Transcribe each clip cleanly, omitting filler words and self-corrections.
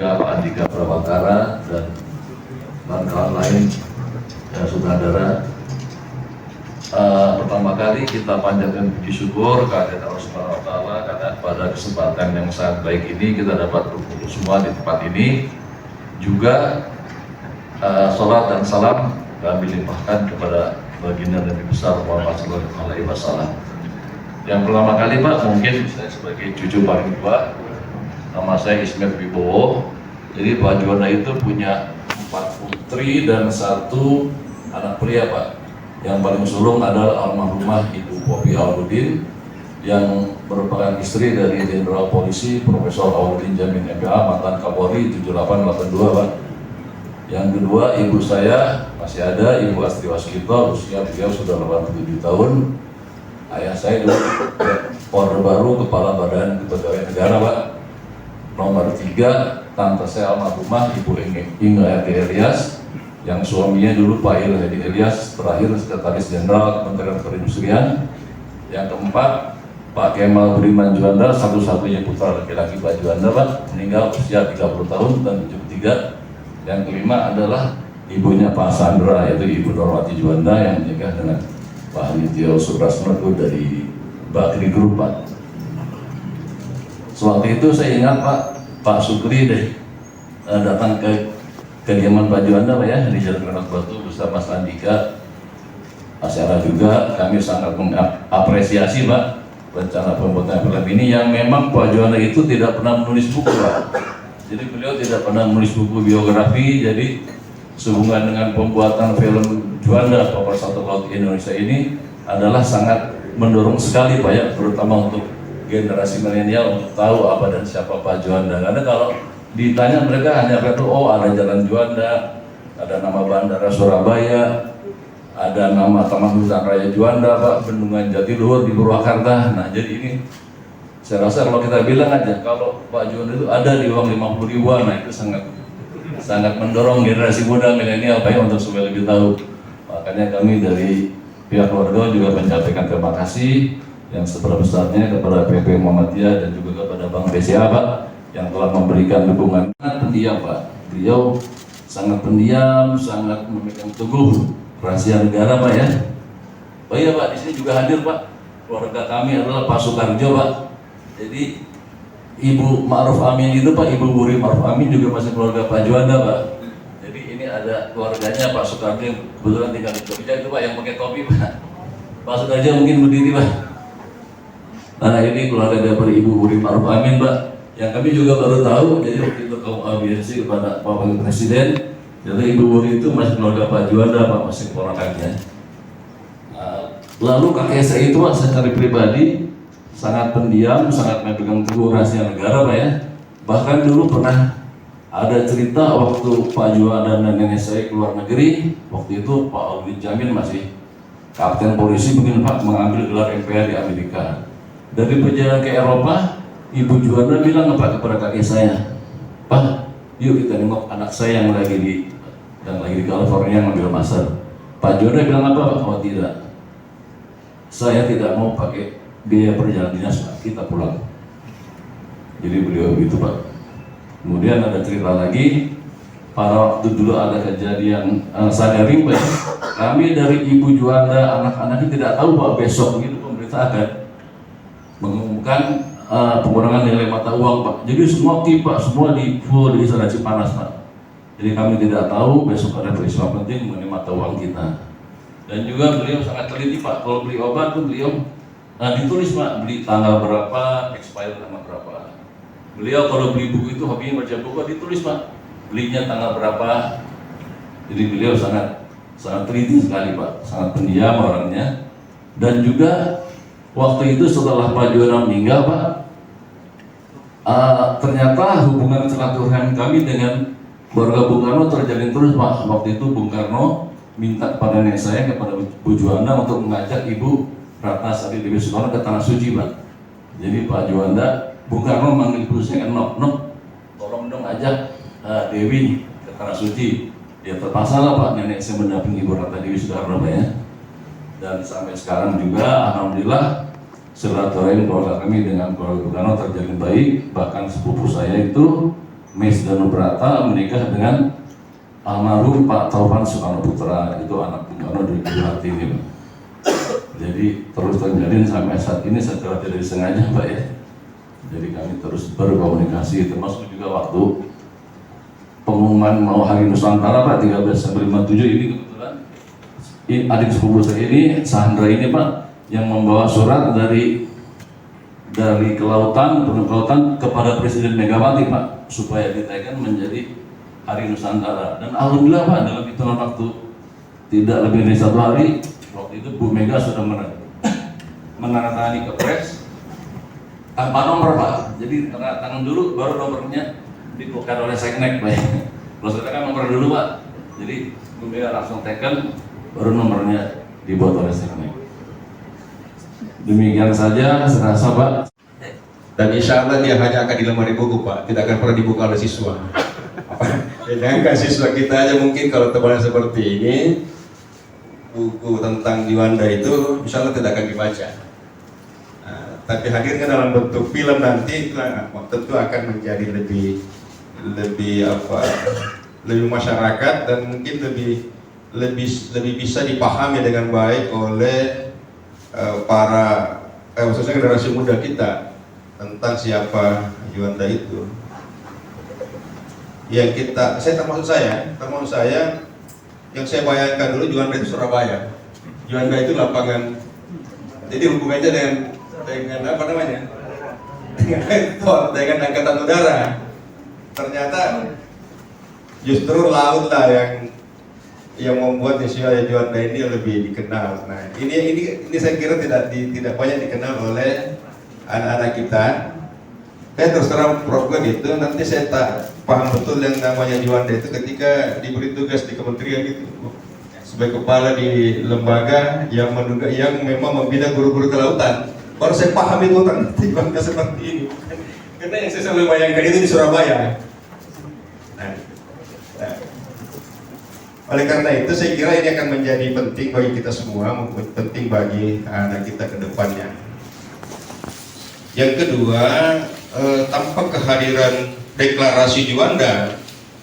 juga Pak Andika Prabakara dan kawan-kawan lain yang saudara. Pertama kali kita panjatkan puji syukur kehadirat Allah Subhanahu wa Ta'ala karena pada kesempatan yang sangat baik ini kita dapat berkumpul semua di tempat ini. Juga salat dan salam kami limpahkan kepada baginda Nabi besar Muhammad Sallallahu Alaihi Wasallam. Yang pertama kali Pak, mungkin saya sebagai cucu paling tua, nama saya Ismet Wibowo. Jadi Pak Juanda itu punya 4 putri dan 1 anak pria Pak. Yang paling sulung adalah almarhumah Ibu Popi Aludin yang merupakan istri dari Jenderal Polisi Profesor Aludin Jamin MPA mantan Kapolri 7882 Pak. Yang kedua ibu saya masih ada, Ibu Astri Waskito, usia beliau sudah 87 tahun. Ayah saya dulu Orde Baru Kepala Badan Kepegawaian Negara Pak. Nomor 3 tante saya almarhumah Ibu Inge Ilyas yang suaminya dulu Pak Ilhadi Ilyas, terakhir Sekretaris Jenderal Kementerian Perindustrian. Yang keempat Pak Kemal Budiman Juanda, satu-satunya putra laki-laki Pak Juanda Pak, meninggal usia 30 tahun dan 73. Yang kelima adalah ibunya Pak Sandra, yaitu Ibu Norwati Juanda yang menikah dengan Pak Nityo Suprasno dari Bakri Group Pak. Sewaktu itu saya ingat Pak Sukri datang ke kediaman Pak Juanda Pak ya, di Jalan Renat Batu bersama Mas Andika. Secara juga kami sangat mengapresiasi Pak rencana pembuatan film ini yang memang Pak Juanda itu tidak pernah menulis buku Pak. Jadi beliau tidak pernah menulis buku biografi, jadi sehubungan dengan pembuatan film Juanda Nomor 1 Laut Indonesia ini adalah sangat mendorong sekali Pak ya, terutama untuk generasi milenial untuk tahu apa dan siapa Pak Juanda. Karena kalau ditanya mereka hanya tahu oh ada Jalan Juanda, ada nama Bandara Surabaya, ada nama Taman Hutan Raya Juanda Pak, Bendungan Jatiluhur di Purwakarta. Nah jadi ini saya rasa kalau kita bilang aja kalau Pak Juanda itu ada di uang 50 ribuan, nah itu sangat mendorong generasi muda milenial Pak untuk supaya lebih tahu. Makanya kami dari pihak keluarga juga menyampaikan terima kasih yang sebesar-besarnya kepada PP Muhammadiyah dan juga kepada Bank BCA Pak yang telah memberikan dukungan. Sangat pendiam Pak, beliau sangat pendiam, sangat memegang teguh rahasia negara Pak ya. Oh iya Pak, di sini juga hadir Pak, keluarga kami adalah Pak Soekarjo Pak. Jadi Ibu Ma'ruf Amin itu Pak, Ibu Wuri Ma'ruf Amin juga masih keluarga Pak Juanda Pak. Jadi ini ada keluarganya Pak Soekarjo yang kebetulan tinggal di Jogja itu Pak yang pakai topi Pak. Pak Soekarjo mungkin berdiri Pak. Nah ini keluarga dari Ibu Wuri Ma'ruf Amin Pak. Yang kami juga baru tahu, jadi waktu itu kaum audiensi kepada Pak Wakil Presiden, jadi Ibu Wuri itu masih keluarga Pak Juanda Pak, masih keponakannya. Lalu kakek saya itu Pak, secara pribadi sangat pendiam, sangat memegang teguh rahasia negara Pak ya. Bahkan dulu pernah ada cerita waktu Pak Juanda dan nenek saya keluar negeri, waktu itu Pak Aludin Jamin masih kapten polisi mungkin Pak, mengambil gelar MPA di Amerika. Dari perjalanan ke Eropa, Ibu Juanda bilang kepada kakek saya, Pak, yuk kita nengok anak saya yang lagi di California ngambil master. Pak Juanda bilang apa Pak? Oh tidak, saya tidak mau pakai biaya perjalanan dinas Pak, kita pulang. Jadi beliau begitu Pak. Kemudian ada cerita lagi, pada waktu dulu ada kejadian Sadaring Pak, kami dari Ibu Juanda anak-anaknya tidak tahu Pak, besok begitu pemerintah akan mengumumkan pengurangan nilai mata uang Pak. Jadi semua Pak, semua di full di sana Cipanas Pak. Jadi kami tidak tahu besok ada peristiwa penting mengenai mata uang kita. Dan juga beliau sangat teliti Pak, kalau beli obat tuh beliau ditulis Pak, beli tanggal berapa, expired tanggal berapa. Beliau kalau beli buku itu hobinya baca buku, ditulis Pak, belinya tanggal berapa. Jadi beliau sangat teliti sekali Pak, sangat pendiam orangnya. Dan juga waktu itu setelah Pak Juanda meninggal Pak, ternyata hubungan silaturahmi kami dengan keluarga Bung Karno terjalin terus Pak. Waktu itu Bung Karno minta kepada nenek saya, kepada Bu Juanda untuk mengajak Ibu Ratna Sari Dewi Soekarno ke Tanah Suci Pak. Jadi Pak Juanda, Bung Karno manggil ibu saya, Nok, tolong dong ajak Dewi ke Tanah Suci. Ya terpaksa lah Pak, nenek saya mendampingi Ibu Ratna Dewi Soekarno Pak ya. Dan sampai sekarang juga alhamdulillah silaturahmi keluarga kami dengan keluarga Bung Karno terjalin baik. Bahkan sepupu saya itu Miss Danubrata menikah dengan almarhum Pak Taufan Soekarno Putra, itu anak Bung Karno dari Hati ini, Pak. Jadi terus terjalin sampai saat ini secara tidak disengaja, Pak ya. Jadi kami terus berkomunikasi, termasuk juga waktu pengumuman mau Hari Nusantara, Pak, 13 Desember 57 ini kebetulan adik sepupu saya ini, Sandra ini, Pak, yang membawa surat dari kelautan kepada Presiden Megawati, Pak, supaya ditaikkan menjadi Hari Nusantara. Dan alhamdulillah, Pak, dalam hitungan waktu tidak lebih dari 1 hari, waktu itu Bu Mega sudah menandatangani kepres tanpa nomor, Pak. Jadi tangan dulu, baru nomornya dibuka oleh Seknek, Pak. Kalau kita kan nomor dulu, Pak. Jadi Bu Mega langsung tekan, baru nomornya dibuat oleh Seknek. Demikian saja, serasa, Pak. Dan insya Allah dia hanya akan di lemari buku, Pak, tidak akan pernah dibuka oleh siswa. Jangan siswa kita aja mungkin kalau tebalan seperti ini, buku tentang Juanda itu insya Allah tidak akan dibaca. Nah, tapi hadirkan dalam bentuk film nanti, tentu akan menjadi lebih masyarakat dan mungkin lebih bisa dipahami dengan baik oleh khususnya generasi muda kita tentang siapa Juanda itu. Yang termasuk saya yang saya bayangkan dulu Juanda itu Surabaya. Juanda itu lapangan. Jadi hubungannya dengan apa namanya? Dengan angkatan udara. Ternyata justru laut lah yang membuat istilah Juanda ini lebih dikenal. Nah, ini saya kira tidak banyak dikenal oleh anak-anak kita. Saya terus terang program itu nanti saya tak paham betul yang namanya Juanda itu ketika diberi tugas di kementerian itu sebagai kepala di lembaga yang memang membina guru-guru kelautan. Baru saya paham itu ternyata Juanda seperti ini. Karena yang saya selalu bayangkan itu di Surabaya. Nah, oleh karena itu saya kira ini akan menjadi penting bagi kita semua, penting bagi anak kita ke depannya. Yang kedua, tanpa kehadiran deklarasi Juanda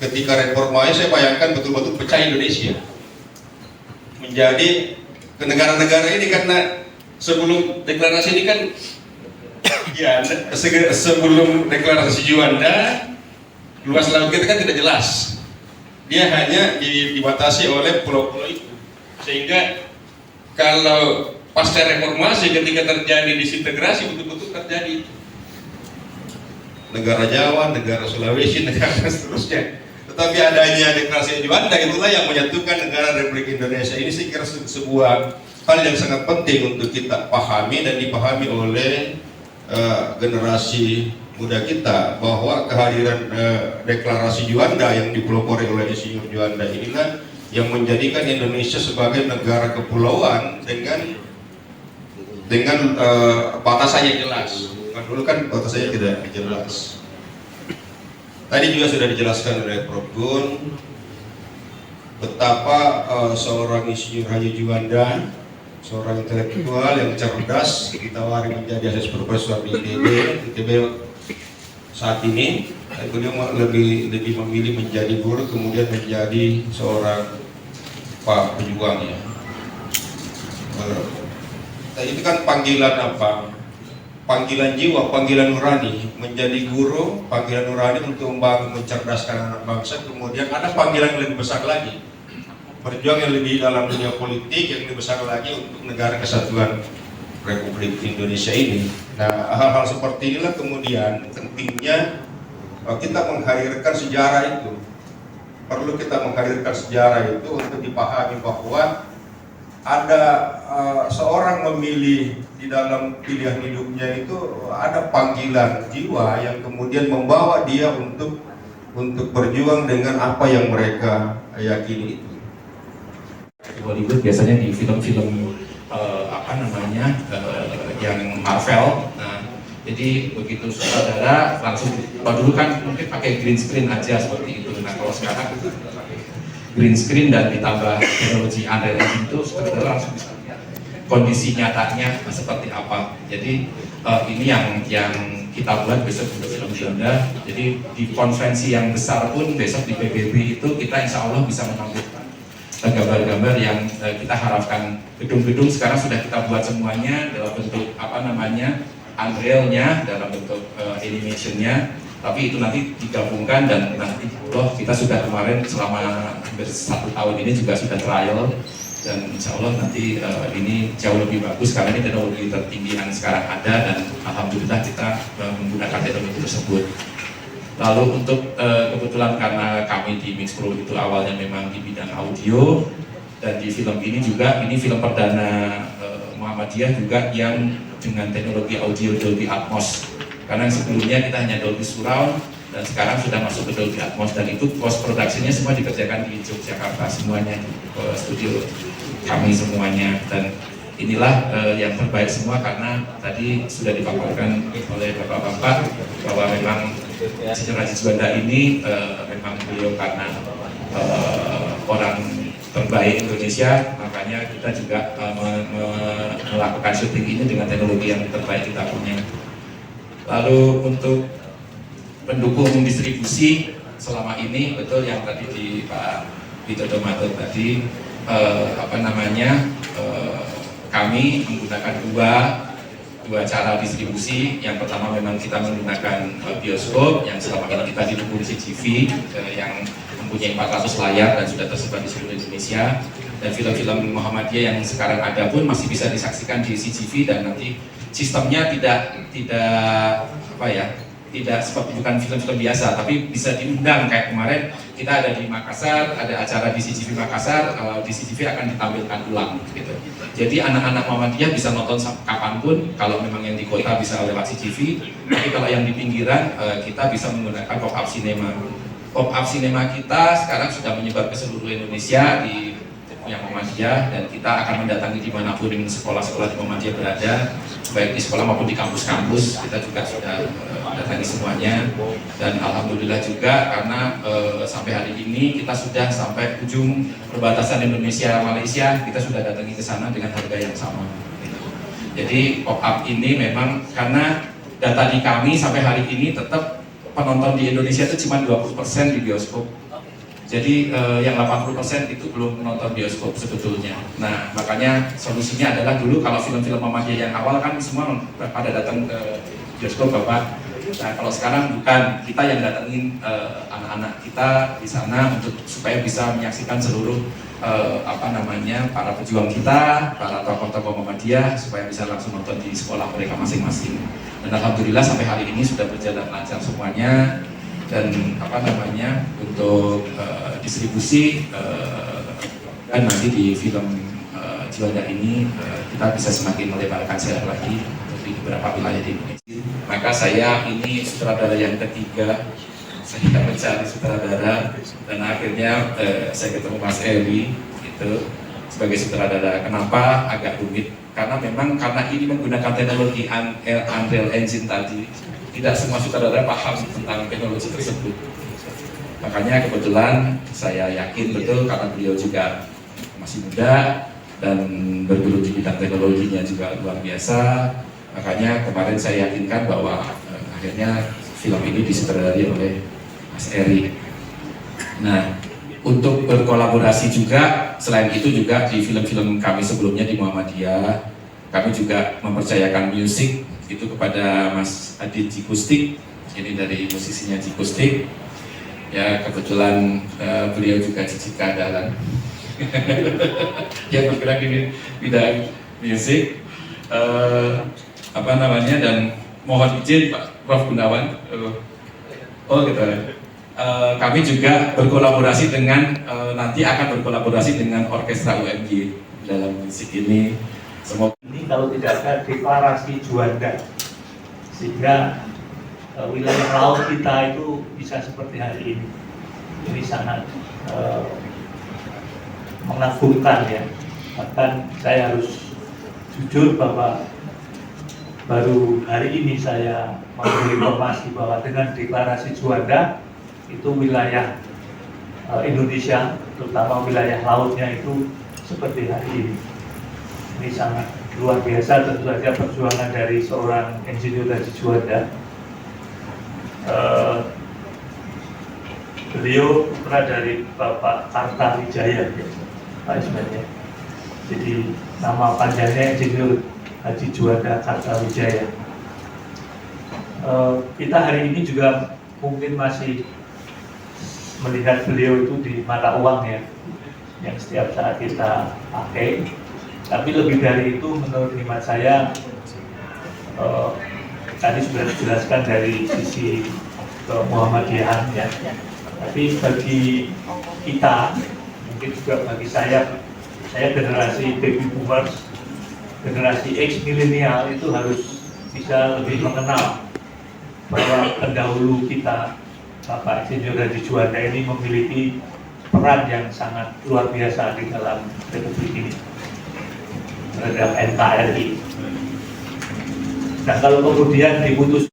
ketika reformasi, saya bayangkan betul-betul pecah Indonesia menjadi ke negara-negara ini, karena sebelum deklarasi ini kan ya, sebelum deklarasi Juanda luas laut kita kan tidak jelas, dia hanya dibatasi oleh pulau-pulau itu, sehingga kalau pasca reformasi ketika terjadi disintegrasi betul-betul terjadi negara Jawa, negara Sulawesi, negara seterusnya. Tetapi adanya deklarasi Juanda itulah yang menyatukan negara Republik Indonesia ini. Saya kira sebuah hal yang sangat penting untuk kita pahami dan dipahami oleh generasi muda kita, bahwa kehadiran deklarasi Juanda yang dipelopori oleh Insinyur Juanda inilah yang menjadikan Indonesia sebagai negara kepulauan dengan batasannya jelas. Dulu kan batasannya tidak jelas. Tadi juga sudah dijelaskan oleh Prof. Gun betapa seorang Insinyur Haji Juanda, seorang intelektual yang cerdas, ditawari menjadi asisten profesor di ITB saat ini. Beliau lebih memilih menjadi guru, kemudian menjadi seorang pejuang ya. Itu kan panggilan apa? Panggilan jiwa, panggilan nurani. Menjadi guru, panggilan nurani untuk membangun, mencerdaskan anak bangsa. Kemudian ada panggilan yang lebih besar lagi, berjuang yang lebih dalam dunia politik, yang lebih besar lagi untuk negara kesatuan Republik Indonesia ini. Nah, hal-hal seperti inilah kemudian pentingnya kita menghadirkan sejarah itu. Perlu kita menghadirkan sejarah itu untuk dipahami bahwa ada seorang memilih di dalam pilihan hidupnya itu ada panggilan jiwa yang kemudian membawa dia untuk berjuang dengan apa yang mereka yakini itu. Hollywood biasanya di film-film yang Marvel. Nah, jadi begitu saudara langsung, kalau dulu kan mungkin pakai green screen aja seperti itu. Nah, kalau sekarang itu pakai green screen dan ditambah teknologi Unreal Engine itu saudara langsung bisa lihat kondisi nyatanya seperti apa. Jadi ini yang kita buat besok untuk film Juanda. Jadi di konferensi yang besar pun besok di PBB itu kita insya Allah bisa menampilkan gambar-gambar yang kita harapkan. Gedung-gedung sekarang sudah kita buat semuanya dalam bentuk Unreal-nya, dalam bentuk animation-nya. Tapi itu nanti digabungkan dan nanti kita sudah kemarin selama hampir 1 tahun ini juga sudah trial, dan insya Allah nanti ini jauh lebih bagus karena ini teknologi tertinggi yang sekarang ada, dan alhamdulillah kita menggunakan teknologi tersebut. Lalu untuk kebetulan karena kami di Mixpro itu awalnya memang di bidang audio, dan di film ini juga ini film perdana Muhammadiyah juga yang dengan teknologi audio Dolby Atmos. Karena sebelumnya kita hanya Dolby Surround dan sekarang sudah masuk ke Dolby Atmos, dan itu post production-nya semua dikerjakan di Yogyakarta semuanya, di studio kami semuanya. Dan inilah yang terbaik semua karena tadi sudah dipaparkan oleh Bapak-Bapak bahwa memang Raji Juanda ini memang beliau karena orang terbaik Indonesia, makanya kita juga melakukan syuting ini dengan teknologi yang terbaik kita punya. Lalu untuk pendukung distribusi selama ini, betul yang tadi di Pak Widodo Matur tadi, kami menggunakan dua cara distribusi. Yang pertama memang kita menggunakan bioskop yang selama ini kita didukung CGV yang mempunyai 400 layar dan sudah tersebar di seluruh Indonesia, dan film-film Muhammadiyah yang sekarang ada pun masih bisa disaksikan di CGV, dan nanti sistemnya tidak seperti bukan film-film biasa, tapi bisa diundang. Kayak kemarin kita ada di Makassar, ada acara di CGV Makassar, di CGV akan ditampilkan ulang gitu. Jadi anak-anak Muhammadiyah bisa nonton kapanpun, kalau memang yang di kota bisa lewat CGV, tapi kalau yang di pinggiran kita bisa menggunakan pop-up cinema. Pop-up cinema kita sekarang sudah menyebar ke seluruh Indonesia di yang Muhammadiyah, dan kita akan mendatangi dimanapun sekolah-sekolah di Muhammadiyah berada, baik di sekolah maupun di kampus-kampus, kita juga sudah datangi semuanya. Dan alhamdulillah juga karena sampai hari ini kita sudah sampai ujung perbatasan Indonesia-Malaysia, kita sudah datangi ke sana dengan harga yang sama. Jadi pop-up ini memang karena data di kami sampai hari ini tetap penonton di Indonesia itu cuma 20% di bioskop. Jadi yang 80% itu belum menonton bioskop sebetulnya. Nah, makanya solusinya adalah dulu kalau film-film Muhammadiyah yang awal kan semua pada datang ke bioskop Bapak. Nah, kalau sekarang bukan, kita yang datengin anak-anak kita di sana untuk supaya bisa menyaksikan seluruh para pejuang kita, para tokoh-tokoh Muhammadiyah, supaya bisa langsung nonton di sekolah mereka masing-masing. Dan alhamdulillah sampai hari ini sudah berjalan lancar semuanya. Dan untuk distribusi dan nanti di film Juanda ini kita bisa semakin melebarkan sayap lagi di beberapa wilayah di Indonesia. Maka saya ini sutradara yang ketiga, saya mencari sutradara, dan akhirnya saya ketemu Mas Eri itu sebagai sutradara. Kenapa agak rumit? Karena ini menggunakan teknologi Unreal Engine tadi. Tidak semua sutradara paham tentang teknologi tersebut. Makanya kebetulan saya yakin betul karena beliau juga masih muda dan bergelut di bidang teknologinya juga luar biasa. Makanya kemarin saya yakinkan bahwa akhirnya film ini disutradarai oleh Mas Eri. Nah, untuk berkolaborasi juga, selain itu juga di film-film kami sebelumnya di Muhammadiyah, kami juga mempercayakan musik itu kepada Mas Adit Jikustik, ini dari musisinya Jikustik. Ya kebetulan beliau juga cicit keandalan yang bergerak di bidang musik. Dan mohon izin Pak Prof Gunawan. Kami juga berkolaborasi dengan nanti akan berkolaborasi dengan orkestra UMY dalam musik ini. Semoga ini kalau tidak ada deklarasi Juanda, sehingga wilayah laut kita itu bisa seperti hari ini. Ini sangat mengagumkan ya. Bahkan saya harus jujur bahwa baru hari ini saya memberi informasi bahwa dengan deklarasi Juanda itu wilayah Indonesia, terutama wilayah lautnya itu seperti hari ini. Ini sangat luar biasa, tentu saja perjuangan dari seorang insinyur Raji Juanda Beliau putra dari Bapak Kartawijaya, Pak Ismail ya. Jadi nama panjangnya Insinyur Haji Juanda Kartawijaya. Kita hari ini juga mungkin masih melihat beliau itu di mata uang ya, yang setiap saat kita pakai. Tapi lebih dari itu, menurut hemat saya, tadi sudah dijelaskan dari sisi Muhammadiyahan ya. Tapi bagi kita, mungkin juga bagi saya generasi baby boomers, generasi X milenial itu harus bisa lebih mengenal bahwa pendahulu kita, Bapak Insinyur Haji Juanda ini memiliki peran yang sangat luar biasa di dalam Republik ini terhadap NKRI. Dan kalau kemudian diputus